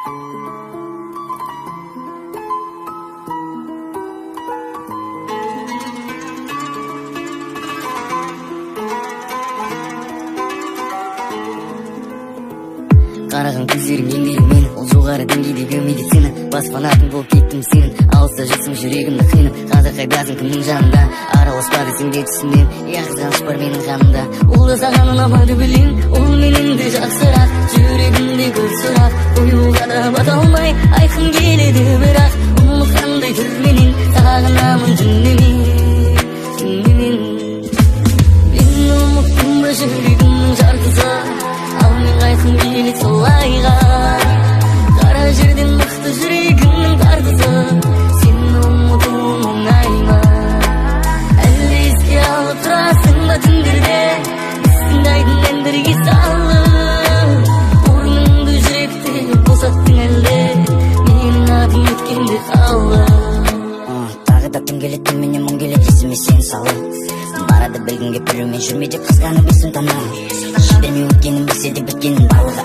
Қараған көздерің елдейді мен, ол жоғары деңгейдегі медицина. Бас фанатым болып кеттім сенің, алыста жүрсің жүрегімді қинап. Қазір қайдасың кімнің жанында, араласпа десең де түсінем. Я қызғаныш бар менің қанымда, ол да саған ұнамады білем. Ол менен де жақсырақ, жүрегімде көп сұрақ. Қоюға да бата алмай, айқын келеді бірақ. Ұмытқандай түрменен, сағынамын түнімен, түнімен. Мен ұмыттым ба жүрегімнің жартысы, ал мен қайқын келеді солайға. Қара жерден мықты жүрегімнің тартысы, сені ұмытуым оңай ма? Әлде еске алып тұрасың ба түндерде, тыңдайтын әндерге салып? Орныңды жүректе босаттың әлде, менің атым өткенде қалып. Тағы да түн келеді, менен мұң келеді, есіме сені салып. Барады білгім кеп біреумен жүрме деп қызғанып есім танам. Жібермей өткенім білсе де біткенім барлығы